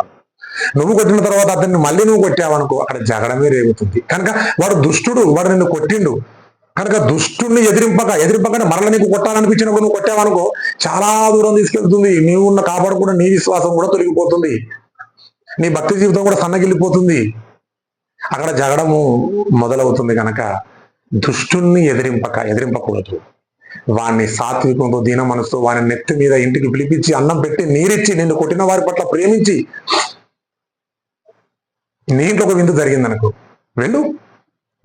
నువ్వు కొట్టిన తర్వాత అతన్ని మళ్ళీ నువ్వు కొట్టావనుకో, అక్కడ జగడమే రేగుతుంది. కనుక వాడు దుష్టుడు, వాడు నిన్ను కొట్టిండు కనుక దుష్టుడిని ఎదిరింపక మరల నీకు కొట్టాలనిపించినప్పుడు నువ్వు కొట్టావనుకో, చాలా దూరం తీసుకెళ్తుంది. నీవు ఉన్న కాపాడకుండా నీ విశ్వాసం కూడా తొలగిపోతుంది, నీ భక్తి జీవితం కూడా సన్నగిల్లిపోతుంది. అక్కడ జగడము మొదలవుతుంది. కనుక దుష్టుణ్ణి ఎదిరింపకూడదు. వాణ్ణి సాత్వికంతో, దీన మనసుతో వాని నెత్తి మీద ఇంటికి పిలిపించి అన్నం పెట్టి నీరిచ్చి నిన్ను కొట్టిన వారి పట్ల ప్రేమించి, నీ ఇంట్లో ఒక విందు జరిగిందనుకో, వెళ్ళు,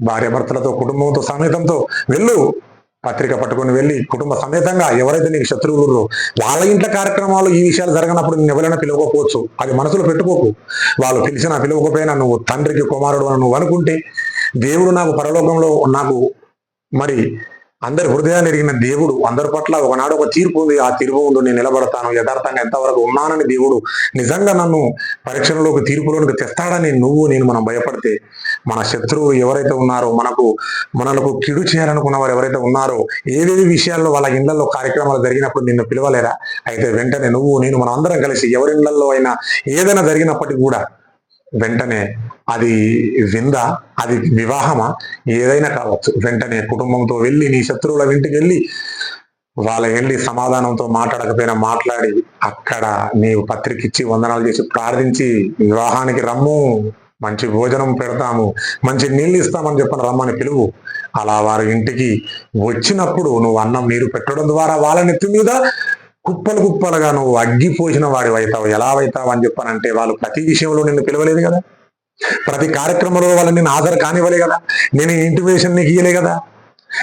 భార్యాభర్తలతో కుటుంబంతో సమేతంతో వెళ్ళు, పత్రిక పట్టుకొని వెళ్ళి కుటుంబ సమేతంగా ఎవరైతే నీకు శత్రువులు వాళ్ళ ఇంట్లో కార్యక్రమాలు ఈ విషయాలు జరగనప్పుడు నేను ఎవరైనా పిలవకపోవచ్చు, అది మనసులో పెట్టుకోకు. వాళ్ళు పిలిచినా పిలవకపోయినా నువ్వు తండ్రికి కుమారుడు అని నువ్వు అనుకుంటే, దేవుడు నాకు పరలోకంలో నాకు మరి అందరి హృదయాన్ని ఎరిగిన దేవుడు, అందరి పట్ల ఒకనాడు ఒక తీర్పు ఉంది, ఆ తీర్పు ముందు నేను నిలబడతాను, యథార్థంగా ఎంతవరకు ఉన్నానని దేవుడు నిజంగా నన్ను పరీక్షలోకి, తీర్పులోనికి తెస్తాడని నేను మనం భయపడితే, మన శత్రువులు ఎవరైతే ఉన్నారో, మనకు కిడు చేయాలనుకున్న వారు ఎవరైతే ఉన్నారో, ఏదేది విషయాల్లో వాళ్ళ ఇళ్లలో కార్యక్రమాలు జరిగినప్పుడు నిన్ను పిలవలేరా? అయితే వెంటనే నేను మనం అందరం కలిసి ఎవరి ఇళ్లలో అయినా ఏదైనా జరిగినప్పటికీ కూడా వెంటనే అది విందా, అది వివాహమా, ఏదైనా కావచ్చు, వెంటనే కుటుంబంతో వెళ్ళి నీ శత్రువుల ఇంటికి వెళ్ళి వెళ్ళి సమాధానంతో మాట్లాడకపోయినా మాట్లాడి అక్కడ నీవు పత్రిక ఇచ్చి వందనాలు చేసి ప్రార్థించి వివాహానికి రమ్ము, మంచి భోజనం పెడతాము, మంచి నీళ్ళు ఇస్తామని చెప్పని రమ్మని పిలువు. అలా వారి ఇంటికి వచ్చినప్పుడు నువ్వు అన్నం నీరు పెట్టడం ద్వారా వాళ్ళ నెత్తి మీద కుప్పలుగా నువ్వు అగ్గిపోసిన వాడి అవుతావు. ఎలా అవుతావు అని చెప్పానంటే, వాళ్ళు ప్రతి విషయంలో నిన్ను పిలవలేదు కదా, ప్రతి కార్యక్రమంలో వాళ్ళని నేను హాజరు కానివ్వలే కదా, నేను ఇన్విటేషన్ నీకు ఇయ్యలే కదా,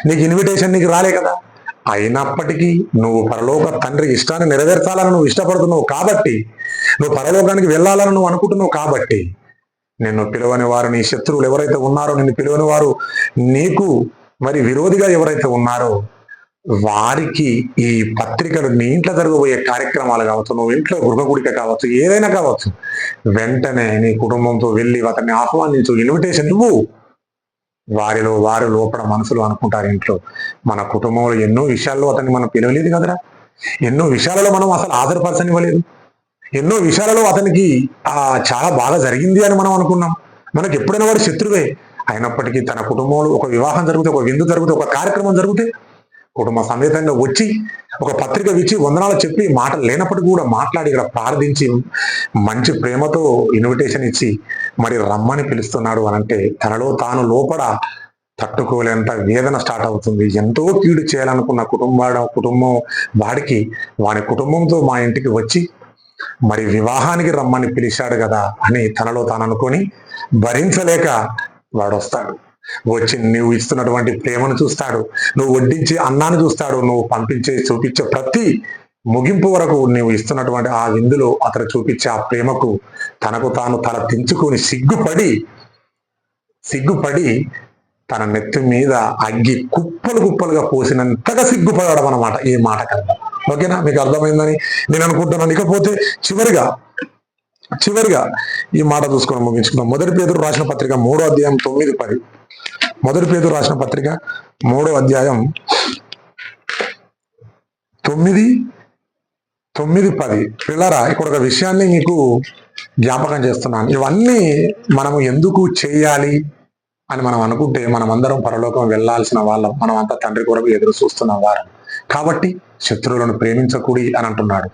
నీకు ఇన్విటేషన్ నీకు రాలే కదా. అయినప్పటికీ నువ్వు పరలోక తండ్రి ఇష్టాన్ని నెరవేర్చాలని నువ్వు ఇష్టపడుతున్నావు కాబట్టి, నువ్వు పరలోకానికి వెళ్ళాలని నువ్వు అనుకుంటున్నావు కాబట్టి, నిన్ను పిలవని వారు, నీ శత్రువులు ఎవరైతే ఉన్నారో, నిన్ను పిలవని వారు, నీకు మరి విరోధిగా ఎవరైతే ఉన్నారో వారికి ఈ పత్రికలు, నీ ఇంట్లో జరగబోయే కార్యక్రమాలు కావచ్చు, నువ్వు ఇంట్లో గృహగుడిక కావచ్చు, ఏదైనా కావచ్చు, వెంటనే నీ కుటుంబంతో వెళ్ళి అతన్ని ఆహ్వానించు, ఇన్విటేషన్ ఇవ్వు. వారు లోపల మనసులో అనుకుంటారు, ఇంట్లో మన కుటుంబంలో ఎన్నో విషయాల్లో అతన్ని మనం పిలవలేదు కదరా, ఎన్నో విషయాలలో మనం అసలు ఆధారపరచనివ్వలేదు, ఎన్నో విషయాలలో అతనికి చాలా బాగా జరిగింది అని మనం అనుకున్నాం. మనకు ఎప్పుడైనా వాడు శత్రువే అయినప్పటికీ తన కుటుంబంలో ఒక వివాహం జరిగితే, ఒక విందు జరిగితే, ఒక కార్యక్రమం జరిగితే కుటుంబ సమేతంగా వచ్చి ఒక పత్రిక ఇచ్చి వందనాలు చెప్పి మాటలు లేనప్పటికీ కూడా మాట్లాడి ఇక్కడ ప్రార్థించి మంచి ప్రేమతో ఇన్విటేషన్ ఇచ్చి మరి రమ్మని పిలుస్తున్నాడు అనంటే తనలో తాను లోపల తట్టుకోలేంత వేదన స్టార్ట్ అవుతుంది. ఎంతో కీడు చేయాలనుకున్న కుటుంబం వాడికి వాడి కుటుంబంతో మా ఇంటికి వచ్చి మరి వివాహానికి రమ్మని పిలిచాడు కదా అని తనలో తాను అనుకొని భరించలేక వాడు వస్తాడు. వచ్చి నువ్వు ఇస్తున్నటువంటి ప్రేమను చూస్తాడు, నువ్వు వడ్డించే అన్నాన్ని చూస్తాడు, నువ్వు చూపించే ప్రతి ముగింపు వరకు నువ్వు ఇస్తున్నటువంటి ఆ విందులో అతను చూపించే ఆ ప్రేమకు తనకు తాను తల దించుకొని సిగ్గుపడి తన నెత్తి మీద అగ్గి కుప్పలుగా పోసినంతగా సిగ్గుపడడం అన్నమాట ఈ మాట కనుక. ఓకేనా, మీకు అర్థమైందని నేను అనుకుంటున్నాను. ఇకపోతే చివరిగా ఈ మాట చూసుకొని ముగించుకుందాం. మొదటి పేతురు రాసిన పత్రిక 3వ అధ్యాయం 9-10. మొదటి పేతురు రాసిన పత్రిక 3వ అధ్యాయం 9-10. పిల్లరా, ఇక్కడ ఒక విషయాన్ని మీకు జ్ఞాపకం చేస్తున్నాను. ఇవన్నీ మనము ఎందుకు చేయాలి అని మనం అనుకుంటే, మనమందరం పరలోకం వెళ్లాల్సిన వాళ్ళం, మనమంతా తండ్రి కొరకు ఎదురు చూస్తున్న వారు. కాబట్టి శత్రువులను ప్రేమించకూడి అని అంటున్నాడు.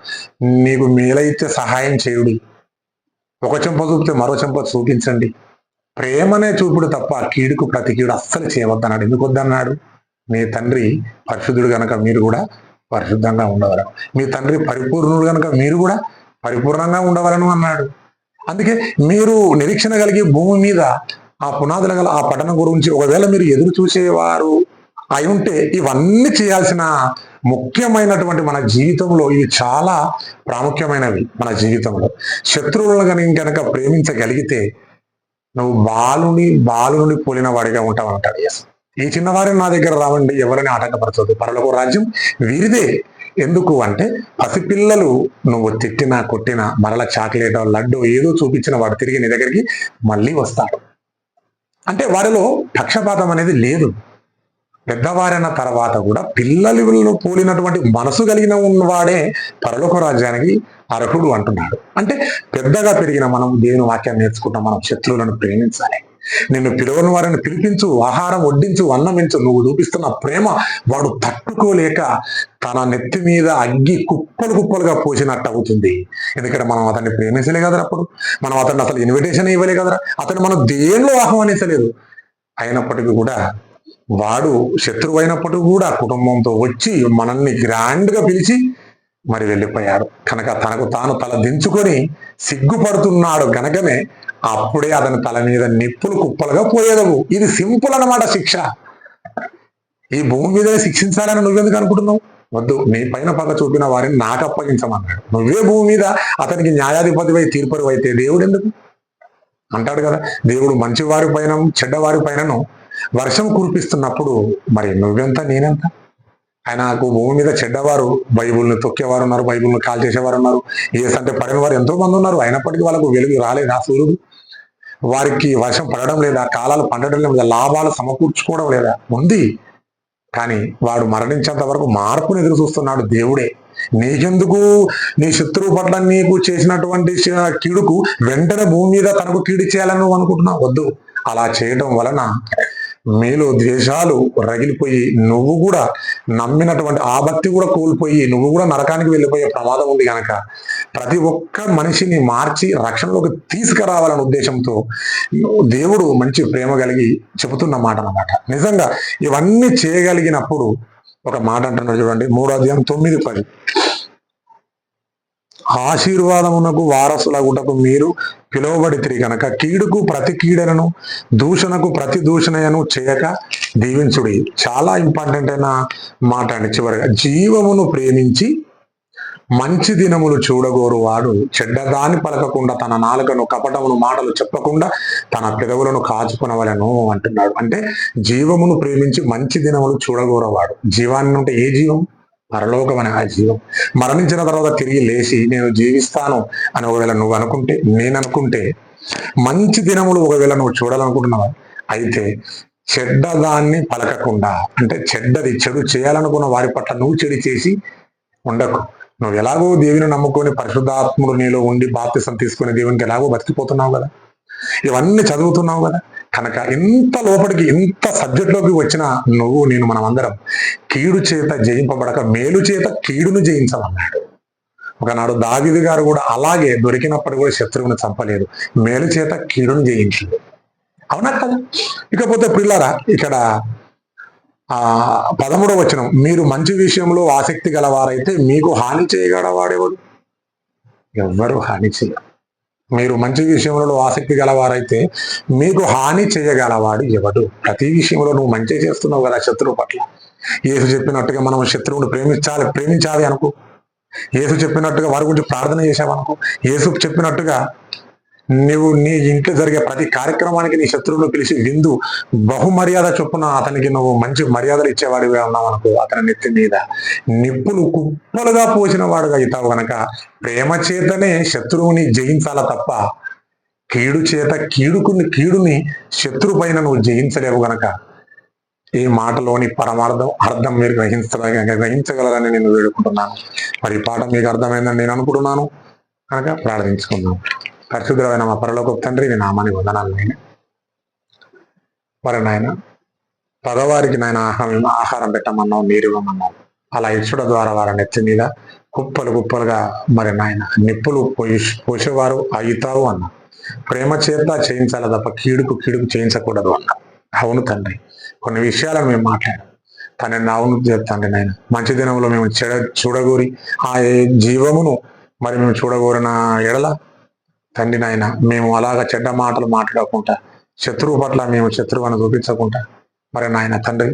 నీకు మేలైతే సహాయం చేయుడి, ఒక చెంప చూపితే మరో చెంప చూపించండి. ప్రేమనే చూపుడు తప్ప కీడుకు ప్రతి కీడు అస్సలు చేయవద్దన్నాడు. ఎందుకు వద్దన్నాడు? మీ తండ్రి పరిశుద్ధుడు గనక మీరు కూడా పరిశుద్ధంగా ఉండవలను, మీ తండ్రి పరిపూర్ణుడు గనక మీరు కూడా పరిపూర్ణంగా ఉండవలను అన్నాడు. అందుకే మీరు నిరీక్షణ కలిగి భూమి మీద ఆ పునాదుల గల ఆ పట్టణం గురించి ఒకవేళ మీరు ఎదురు చూసేవారు అయి ఉంటే, ఇవన్నీ చేయాల్సిన ముఖ్యమైనటువంటి మన జీవితంలో ఇవి చాలా ప్రాముఖ్యమైనవి. మన జీవితంలో శత్రువులను కనుక ప్రేమించగలిగితే నువ్వు బాలుని పోలిన వాడిగా ఉంటావు అంటాడు యేసు. ఈ చిన్నవారిని నా దగ్గర రావండి, ఎవరిని ఆటంకపరచదు, పరలోక రాజ్యం వీరిదే. ఎందుకు అంటే, పసిపిల్లలు నువ్వు తిట్టినా కొట్టినా మరల చాక్లెట్ లడ్డు ఏదో చూపించిన వాడు తిరిగి నీ దగ్గరికి మళ్ళీ వస్తాడు. అంటే వారిలో పక్షపాతం అనేది లేదు. పెద్దవారైన తర్వాత కూడా పిల్లలను పోలినటువంటి మనసు కలిగిన ఉన్నవాడే పరలోక రాజ్యానికి అర్హుడు అంటున్నాడు. అంటే పెద్దగా పెరిగిన మనం దేవుని వాక్యాన్ని నేర్చుకుంటాం. మనం శత్రువులను ప్రేమించాలి. నిన్ను పిలవని వారిని పిలిపించు, ఆహారం వడ్డించు, అన్నమించు. నువ్వు చూపిస్తున్న ప్రేమ వాడు తట్టుకోలేక తన నెత్తి మీద అగ్గి కుప్పలుగా పోసినట్టు అవుతుంది. ఎందుకంటే మనం అతన్ని ప్రేమించలే కదరా, అప్పుడు మనం అతన్ని అసలు ఇన్విటేషన్ ఇవ్వలే కదరా, అతను మనం దేనిలో ఆహ్వానించలేదు. అయినప్పటికీ కూడా వాడు శత్రువు అయినప్పటికీ కూడా కుటుంబంతో వచ్చి మనల్ని గ్రాండ్ గా పిలిచి మరి వెళ్ళిపోయాడు. కనుక తనకు తాను తల దించుకొని సిగ్గుపడుతున్నాడు గనకనే అప్పుడే అతని తల మీద నిప్పులు కుప్పలుగా పోయేదవు. ఇది సింపుల్ అన్నమాట శిక్ష. ఈ భూమి మీదనే శిక్షించాలని నువ్వెందుకు అనుకుంటున్నావు? వద్దు, నీ పైన పగ చూపిన వారిని నాకు అప్పగించమన్నాడు. నువ్వే భూమి మీద అతనికి న్యాయాధిపతివై తీర్పరు అయితే దేవుడు ఎందుకు అంటాడు కదా. దేవుడు మంచివారి పైన చెడ్డవారి పైనను వర్షం కురిపిస్తున్నప్పుడు మరి నువ్వెంత నేనెంత? ఆయనకు భూమి మీద చెడ్డవారు, బైబుల్ని తొక్కేవారు ఉన్నారు, బైబుల్ని కాల్ చేసేవారు ఉన్నారు, ఏసంటే పడిన వారు ఎంతో మంది ఉన్నారు. అయినప్పటికీ వాళ్ళకు వెలుగు రాలేదు ఆ సూర్యుడు, వారికి వర్షం పడడం లేదా, కాలాలు పండడం లేదా, లాభాలు సమకూర్చుకోవడం లేదా, ఉంది. కానీ వాడు మరణించేంత వరకు మార్పును ఎదురు చూస్తున్నాడు దేవుడే. నీకెందుకు నీ శత్రువు పట్ల నీకు చేసినటువంటి కీడుకు వెంటనే భూమి మీద తనకు కీడు చేయాలని నువ్వు అనుకుంటున్నావు? వద్దు. అలా చేయడం వలన మీలో ద్వేషాలు రగిలిపోయి నువ్వు కూడా నమ్మినటువంటి ఆ భక్తి కూడా కోల్పోయి నువ్వు కూడా నరకానికి వెళ్ళిపోయే ప్రమాదం ఉంది. కనుక ప్రతి ఒక్క మనిషిని మార్చి రక్షణలోకి తీసుకురావాలనే ఉద్దేశంతో దేవుడు మంచి ప్రేమ కలిగి చెబుతున్న మాట అన్నమాట. నిజంగా ఇవన్నీ చేయగలిగినప్పుడు ఒక మాట అంటున్నాడు చూడండి, 3వ అధ్యాయం 9-10. ఆశీర్వాదమునకు వారసులగుటకు మీరు పిలువబడితిరి గనక కీడుకు ప్రతి కీడనను దూషణకు ప్రతి దూషణను చేయక దీవించుడి. చాలా ఇంపార్టెంట్ అయిన మాట అండి. చివరిగా, జీవమును ప్రేమించి మంచి దినములు చూడగోరు వాడు చెడ్డదాన్ని పలకకుండా తన నాలుకను కపటమును మాటలు చెప్పకుండా తన పెదవులను కాచుకునవలను అంటున్నాడు. అంటే జీవమును ప్రేమించి మంచి దినములు చూడగోరవాడు. జీవాన్ని అంటే ఏ జీవం? పరలోకం అనే ఆ జీవం. మరణించిన తర్వాత తిరిగి లేచి నేను జీవిస్తాను అని ఒకవేళ నువ్వు అనుకుంటే, నేను అనుకుంటే, మంచి దినములు ఒకవేళ నువ్వు చూడాలనుకుంటున్నావా, అయితే చెడ్డదాన్ని పలకకుండా, అంటే చెడు చేయాలనుకున్న వారి పట్ల నువ్వు చెడు చేసి ఉండకు. నువ్వు ఎలాగో దేవుని నమ్ముకొని పరిశుద్ధాత్ముడు నీలో ఉండి బాప్తిసం తీసుకుని దేవునికి ఎలాగో బతికిపోతున్నావు కదా, ఇవన్నీ చదువుతున్నావు కదా. కనుక ఇంత లోపలికి ఇంత సబ్జెక్ట్లోకి వచ్చిన నువ్వు నేను మనమందరం కీడు చేత జయింపబడక మేలు చేత కీడును జయించమన్నాడు. ఒకనాడు దావీదు గారు కూడా అలాగే దొరికినప్పుడు కూడా శత్రువుని చంపలేదు, మేలు చేత కీడును జయించలేదు. అవునా కదా? ఇకపోతే పిల్లరా, ఇక్కడ 13వ వచనం, మీరు మంచి విషయంలో ఆసక్తి గలవారైతే మీకు హాని చేయగలవాడేవాడు? ఎవ్వరూ హాని చేయరు. మీరు మంచి విషయంలో ఆసక్తి గలవారైతే మీకు హాని చేయగలవాడు ఎవడు? ప్రతి విషయంలో నువ్వు మంచి చేస్తున్నావు కదా శత్రువు పట్ల. యేసు చెప్పినట్టుగా మనం శత్రువుని ప్రేమించాలి అనుకో. యేసు చెప్పినట్టుగా వారి గురించి ప్రార్థన చేసావనుకో. యేసు చెప్పినట్టుగా నువ్వు నీ ఇంట్లో జరిగే ప్రతి కార్యక్రమానికి నీ శత్రువులు పిలిచి విందు బహుమర్యాద చొప్పున అతనికి నువ్వు మంచి మర్యాదలు ఇచ్చేవాడిగా ఉన్నావు అనుకో, అతని నెత్తి మీద నిప్పులు కుప్పలుగా పోసిన వాడుగా అవుతావు గనక ప్రేమ చేతనే శత్రువుని జయించాల తప్ప కీడు చేత కీడుని శత్రు పైన నువ్వు జయించలేవు గనక ఈ మాటలోని అర్థం మీరు గ్రహించగలరని నేను వేడుకుంటున్నాను. మరి ఈ పాఠం మీకు అర్థమైందని నేను అనుకుంటున్నాను కనుక ప్రార్థించుకుందాం. పరిశుద్ధమైన మా పరలోకపు తండ్రి, నీ నామానికి వందనాలు నాయన. మరి నాయన పగవారికి నాయన ఆహారం పెట్టమన్నావు, నీరు ఇవ్వమన్నావు. అలా ఇచ్చుట ద్వారా వారి నెత్తి మీద కుప్పలుగా మరి నాయన నిప్పులు పోసేవారు అవుతావు అన్నా. ప్రేమ చేత చేయించాలి తప్ప కీడుకు చేయించకూడదు అన్నా. అవును తండ్రి, కొన్ని విషయాలను మేము మాట్లాడాం తండ్రి. అవును చెప్తాండి నాయన. మంచి దినంలో మేము చూడగోరి ఆ జీవమును మరి మేము చూడగోరిన ఎడల తండ్రి నాయన మేము అలాగ చెడ్డ మాటలు మాట్లాడకుండా శత్రువు పట్ల మేము శత్రువును చూపించకుండా మరి నాయన తండ్రి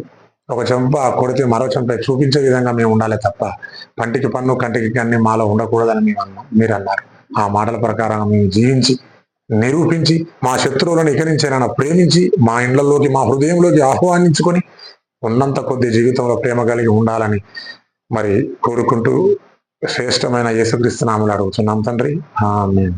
ఒక చెంప కొడితే మరో చెంప చూపించే విధంగా మేము ఉండాలి తప్ప పంటికి పన్ను కంటికి కన్ని మాలో ఉండకూడదని మీరు అన్నారు. ఆ మాటల ప్రకారం మేము జీవించి నిరూపించి మా శత్రువులను ఇకరించేనా ప్రేమించి మా ఇండ్లలోకి మా హృదయంలోకి ఆహ్వానించుకొని ఉన్నంత కొద్ది జీవితంలో ప్రేమ కలిగి ఉండాలని మరి కోరుకుంటూ శ్రేష్టమైన యేసుక్రీస్తు నామములో అడుగుతున్నాం తండ్రి. ఆమేన్.